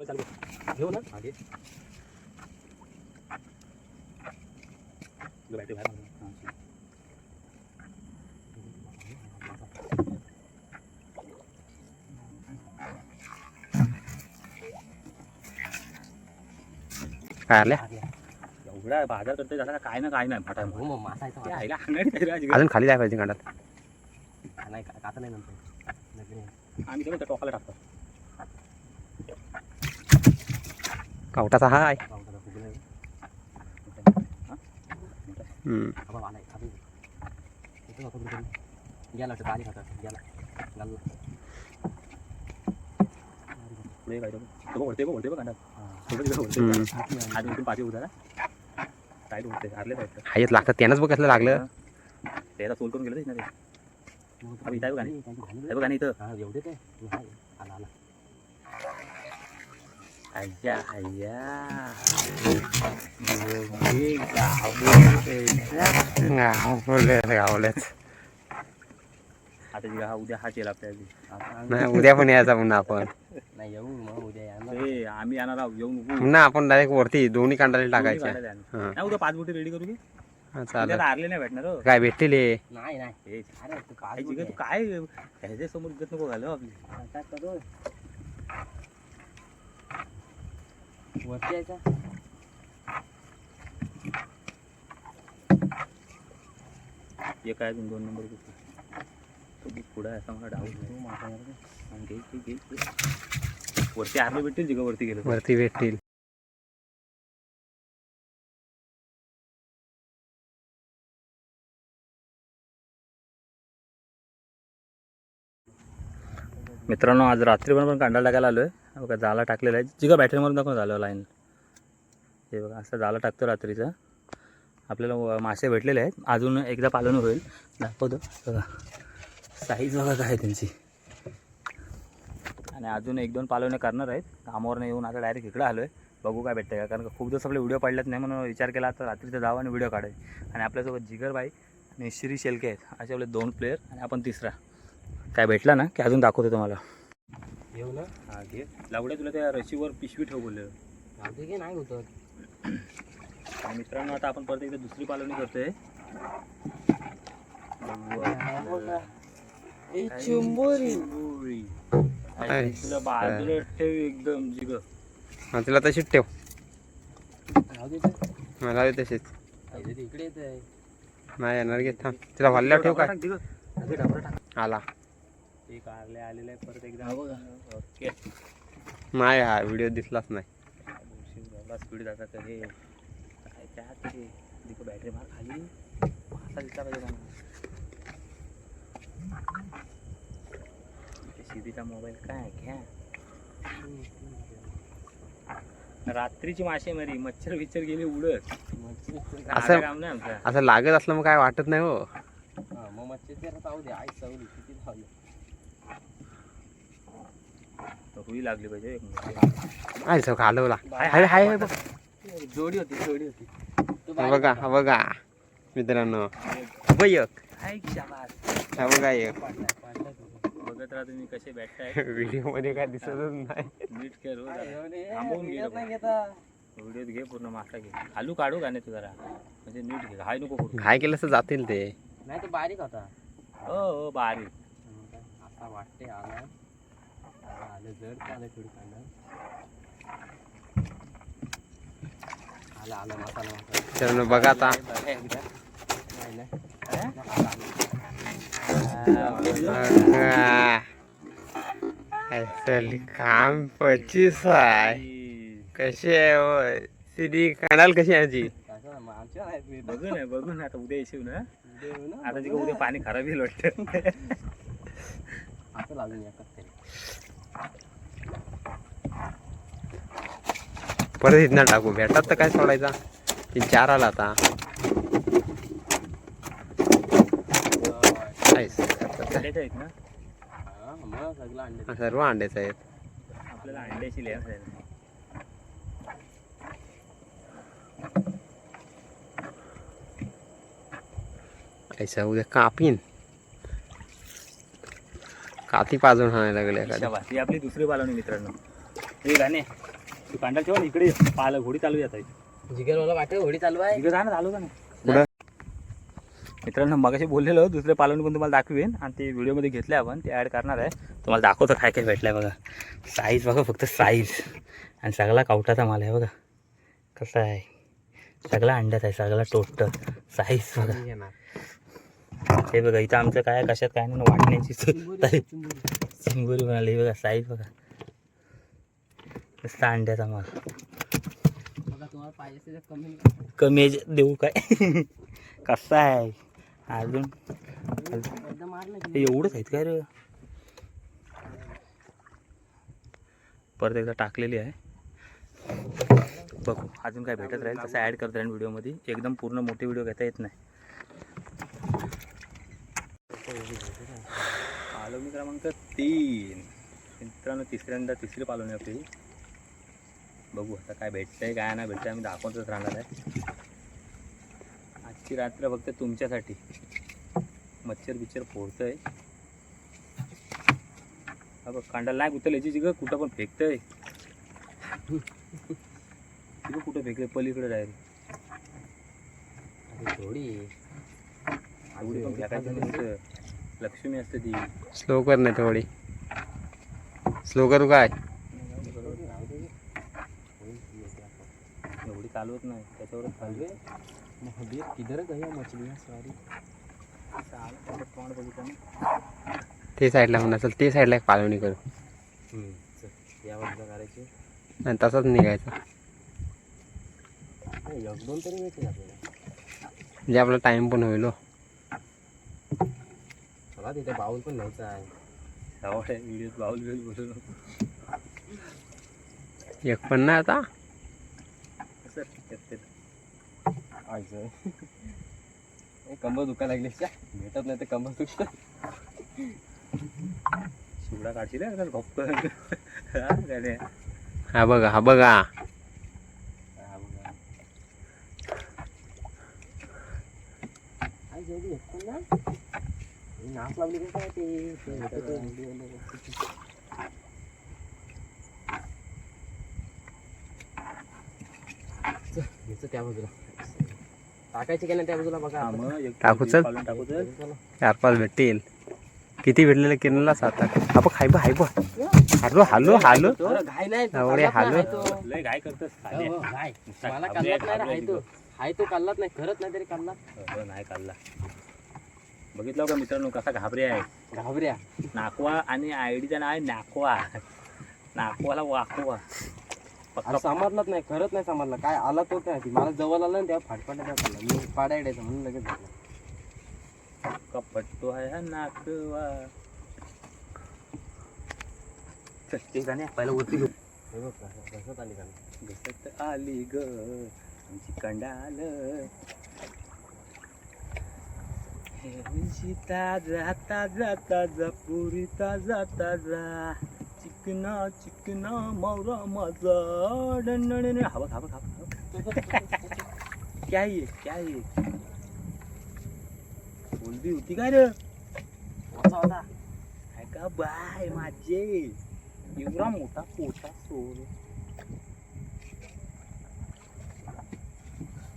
घेऊ ना आगे बॅटरी बाहेर काय आल्या एवढा बाजार करते झाला काय ना काय नाही फाटा मासा अजून खाली जाय पाहिजे कांडात नाही काता नाही नंतर आम्ही तेव्हा टोकाला टाकतो कवटाचा हा आहे गेला आली खाता गेला घालला पुढे काय ओढते बघ कांडात आज उठून पाठी उद्या साईड उठते हारले साईड हायच लागतं त्यानंच बघ कसलं लागलं त्याला सोल करून गेलं ना ते इथं गाणी बघा इथं एवढे ते आला आला अय्या अय्या गावलेच आता जी हा उद्या हाच येईल आपल्याला नाही उद्या पण यायचा पुन्हा आपण नाही येऊ मग उद्या येणार आम्ही येणार आहोत येऊन पुन्हा आपण डायरेक्ट वरती दोन्ही कांडाला टाकायचे नाही उद्या 5 बोटी रेडी करू की चालेल हारले नाही भेटणार हो काय भेटतील नाही नाही अरे तू काय तू काय ह्याच्या समोर इज्जत नको घालव आपली काय करू वरती यायचा एक आहे 2 नंबर कुठे तो पुढे असा मला डाऊट घे वरती हारले भेटतील जिगा वरती गेलं वरती भेटतील मित्रांनो आज रात्री पण कांडाला टाकायला आलोय बघा जाला टाकलेला आहे जिगा बॅटरी मारून दाखवून झालं लाईन हे बघा असं जाला टाकतो रात्रीचं आपल्याला मासे भेटलेले आहेत अजून एकदा पालन होईल दाखवतो बघा साईज बघा काय त्यांची आणि अजून 1-2 पालवणे करणार आहेत कामावरनं येऊन आता डायरेक्ट इकडे आलो आहे बघू काय भेटतं का कारण खूप दिवस आपले व्हिडिओ पडलेत नाही म्हणून विचार केला तर रात्रीचं जावं आणि व्हिडिओ काढायचे आणि आपल्यासोबत जिगरबाई आणि श्री शेलके आहेत असे आपले 2 प्लेयर आणि आपण तिसरा काय भेटला ना की अजून दाखवतो तुम्हाला येऊ ना हा घे लावड्या तुला त्या रशीवर पिशवी ठेव बोललं घे नाही होतं आणि मित्रांनो आता आपण परत एकदा दुसरी पालवणी करतोय तुला बाजूला ठेव एकदम जिग तिला तशीच ठेव मला तशीच इकडे येत आहे नाही येणार घे थांब तिला वाल्यावर ठेव काय आला एक आलेला आहे परत एकदा ओके नाही हा व्हिडिओ दिसलाच नाही स्पीड जातात हे काय त्यात तिकडे बॅटरी मार खाली असा दिसला पाहिजे सीधीचा मोबाईल काय घ्या रात्रीची मासेमारी मच्छर विच्छर गेली उडत असं काम नाही आमचं असं लागत असलं मग काय वाटत नाही हो मग मच्छर जाऊ दे आई सावली किती धावली रुई लागली पाहिजे आहे सो घालवला हाय हाय जोडी होती बघा बघा मित्रांनो बघ हा बघा एक बघत राहा तुम्ही कसे भेटताय व्हिडिओ मध्ये काय दिसतच नाही नीट कर थांबवून घे व्हिडिओत घे पूर्ण मासा घे आलू काढू का नाही तू जरा म्हणजे नीट घे घाय नको करू घाय केलं तर जातील ते नाही तो बारीक होता हो बारीक आता वाटते आलं जड आलं थोडी आलं मसाला चल बघा आता काम 25 आहे कशी आहे सीधी काढाल कशी आहे बघू ना आता उद्या येशील ना आता तिकडे उद्या पाणी खराब येईल वाटतं असं लागून परत इथनं टाकू भेटात तर काय सोडायचा 3-4 आला आता आहेत ना सर्व अंड्याच आहेत आपल्याला अंड्याची लेअर आहे ऐसा उद्या कापीन काती पाजून आणायला लागले ही आपली दुसरी पालवणी मित्रांनो हे गाणे तू कांडा ठेवा इकडे पाल घोडी चालू आहे आता. जिगर मला वाटतं होडी चालू आहे. इकडे जा ना, चालू का नाही पुढं मित्रांनो. मगाशी बोललेलो दुसरे पालन पण तुम्हाला दाखवेन आणि ते व्हिडिओमध्ये घेतले आपण ते ॲड करणार आहे. तुम्हाला दाखवतो काय काय भेटलं आहे बघा. साईज बघा फक्त साईज आणि सगळा कावटाचा माल आहे बघा कसा आहे. सगळा अंड्यात आहे सगळा टोटल साईज बघा. हे बघा इथं आमचं काय कशात काय नाही वाटण्याची चिंबोरी बनाली बघा. साईज बघा नुसता अंड्याचा माल. बघा तुम्हाला पाहिजे असेल तर कमी कमी देऊ काय कसा आहे अजून एकदा मारलं की हे एवढंच आहेत काय रे. परत एकदा टाकलेली आहे बघू अजून काय भेटत राहील तसं ॲड करता राहील व्हिडिओमध्ये. एकदम पूर्ण मोठी व्हिडिओ घेता येत नाही. पालवणी क्रमांक 3 मित्रांनो. तिसरी पालवणी आपली. बघू आता काय भेटतंय काय नाही भेटतंय आम्ही दाखवतच राहणार आहे. आजची रात्र फक्त तुमच्यासाठी. मच्छर बिच्छर फोडतंय. हा बघ कांडाला नाही गुतल याची जिगं कुठं पण फेकतंय. तिथं कुठं फेकतंय पलीकडे डायरेक्ट. थोडी आवडी पण फेकायची नसतं. लक्ष्मी असते ती. स्लो कर नाही थोडी. स्लो करू काय? एवढी चालवत नाही त्याच्यावरच चालू किधर गया मछलियाँ सारी. तोंड बघितलं ना. ते साईडला म्हणा असेल ते साईडला एक पालवणी करू या बाजूला करायची. आणि तसाच निघायचं एक दोन तरी भेटेल आपल्याला. म्हणजे आपला टाइम पण होईल. मला तिथे बाऊल पण न्यायचा आहे. आवड आहे व्हिडिओत बाऊल बिऊल बोलू नको. एक पण नाही आता. सर येते आयचं कंबर दुखायला लागली. भेटत नाही तर कंबर दुखत. शिवडा काढशील का गप्प हा बघा हा बघा. नाच लावली काय ते त्या बाजूला टाकायचे का नाही त्या बाजूला बघा. टाकू चल. टाकू तर 4-5 भेटतील. किती भेटलेले किरणला 7-8. हा बघ हाय बघ हाय बघ. हालो हालो हालो घाई नाही तो, एवढे काढलात हालो. नाही तो. लय काय करतोस खाली हो, घाई. मला काढलात नाही रे, हाय तो. हाय तो काढलात नाही करत नाही तरी काढला. नाही काढला. बघितलं का मित्रांनो कसा घाबरे आहे. घाबऱ्या नाकवा आणि आयडीचं नाव आहे नाकवा. नाकवाला वाकवा पक्का. समजलाच नाही करत नाही समजला काय आला तो त्या मला जवळ आला ना तेव्हा फाटफाट्या चालला. मी पाडायचं म्हणून लगेच झालं. पक्का पट्टो आहे हा नाकवा. चल ते गाणे पहिला वरती घेऊ. हे बघ घसत आली का घसत आली ग आमची कंडाल. ताजा ताजा ताजा पुरी ताजा ताजा चिकना चिकना मावरा माझा डण. हवा खावा खावा क्या आहे क्या आहे. बोलबी होती काय रे होता आहे का बाय माझे. एवढा मोठा पोटा सोड.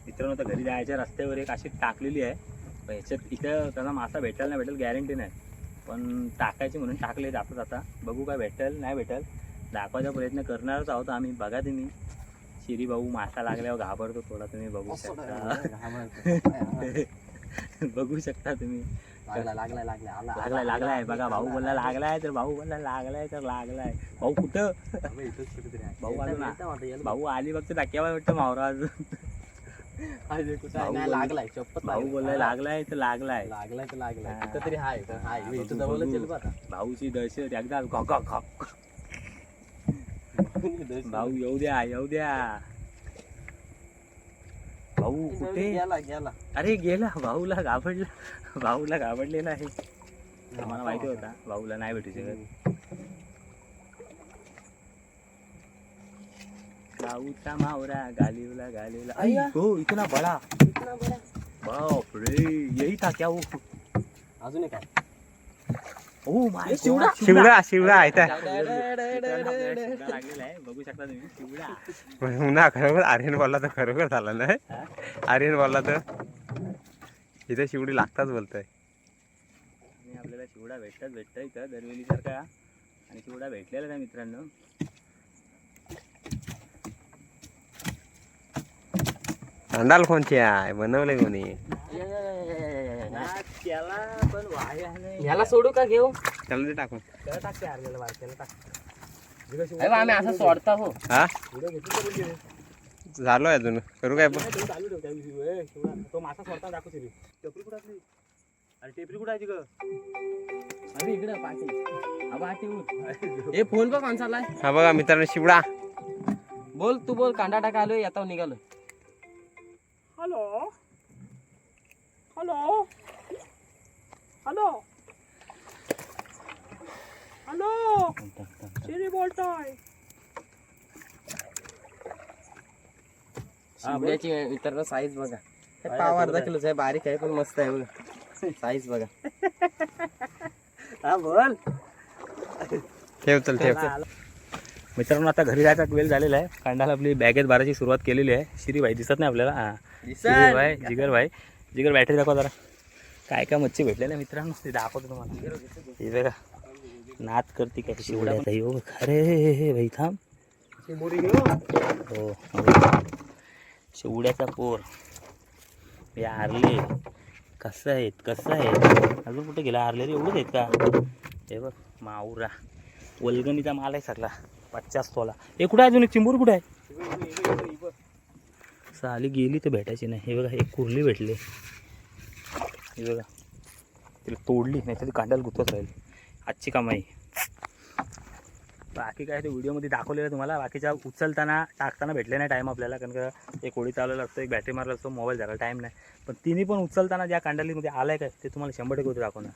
मित्रांनो आता घरी जायच्या रस्त्यावर एक अशी टाकलेली आहे. ह्याच्यात इथं त्याचा मासा भेटेल नाही भेटेल गॅरंटी नाही. पण टाकायची म्हणून टाकले जातात. आता बघू काय भेटेल नाही भेटेल. दाखवायचा प्रयत्न करणारच आहोत आम्ही. बघा तुम्ही शिरी भाऊ मासा लागल्यावर घाबरतो थोडा. तुम्ही बघू शकता. बघू शकता तुम्ही. लागलाय बघा. भाऊ बोलला लागलाय तर भाऊ बोलला लागलाय तर लागलाय. भाऊ कुठं भाऊ आलो ना. भाऊ आली बघतो टाक्यावर वाटतं मावरा अजून. लागलाय चप्पत भाऊ बोललाय लागलाय तर लागलाय. लागलाय तर लागलाय कुठं तरी हाय तर हाय. इथं जवळच येईल बघा. भाऊची दहशत एकदा भाऊ येऊ द्या येऊ द्या. भाऊ कुठे गेला गेला. अरे गेला. भाऊला घाबरलेला आहे. आम्हाला माहिती होता भाऊला नाही भेटू शकत. भाऊचा मावरा गालिवला हो इतना बडा. बाप रे यही था क्या वो. अजून एक काय ओ माय शिवडा. शिवडा शिवडा आहे त्या लागलेला आहे बघू शकता तुम्ही शिवडा. पुन्हा खरोखर आर्यन बोलला तर खरोखर झाला नाही. आर्यन बोलला तर इथे शिवडी लागताच बोलतोय. आणि आपल्याला शिवडा भेटतं इथं दरवेळीसारखा आणि शिवडा भेटलेला आहे मित्रांनो. अंडाल कोणची आहे बनवले कोणी त्याला पण वाया नाही. ह्याला सोडू का घेऊ त्याला ते टाकून त्याला टाक ते आरलेलं बाहेर, त्याला टाक. अरे आम्ही असं सोडता हो. हा व्हिडिओ घेतली तर बोल घे. झालो आहे अजून करू काय पण नाही, तो चालू ठेव त्या दिवशी. ए, शिवडा. तो मासा सोडता दाखव तरी. टेपरी कुठं असली? अरे टेपरी कुठं आहे ती गं? अरे इकडे पाठी हा पाठी उठ. ए फोन बघ कोणचा आलाय. हा बघा मित्रांनो शिवडा. बोल तू बोल कांदा टाका आलोय आता निघालो. हॅलो हॅलो हॅलो हॅलो शिरी बोलतोय. शिवड्याची मित्रांनो साईज बघा. हे पाव अर्धा किलोच आहे बारीक आहे पण मस्त आहे बघा साईज बघा. हा बोल. ठेव चल ठेव. मित्रांनो आता घरी जायचा वेळ झालेला आहे. कांडाला आपली बॅगेत भरायची सुरुवात केलेली आहे. शिरीभाई दिसत नाही आपल्याला. हां शिरीभाई जिगर बॅटरी दाखवा जरा. काय काय मच्छी भेटलेलं आहे मित्रांनो ते दाखवतो तुम्हाला. हे बघा नाद करते काय शिवडा हो. अरे भाई थांब. हो शिवड्याचा पोर हे आरले कसं आहेत अजून कुठे गेला आरले रे एवढंच आहेत का. हे बघ माऊरा वल्गणीचा माल आहे सगळा 50 तोला. हे कुठे अजून एक चिंबूर कुठे आहे. साली गेली तर भेटायची नाही. हे बघा एक कुर्ली भेटली. हे बघा तिला तोडली नाही तर ती कांड्याला गुतवत राहील. आजची कमाई. बाकी काय ते व्हिडिओमध्ये दाखवलेलं तुम्हाला. बाकीच्या उचलताना टाकताना भेटले नाही टाईम आपल्याला. कारण का एक होळी चालवला असतो एक बॅटरी मारला असतो मोबाईल झाला टाईम नाही. पण तिन्ही पण उचलताना ज्या कांडालीमध्ये आलाय काय ते तुम्हाला 100% दाखवणार.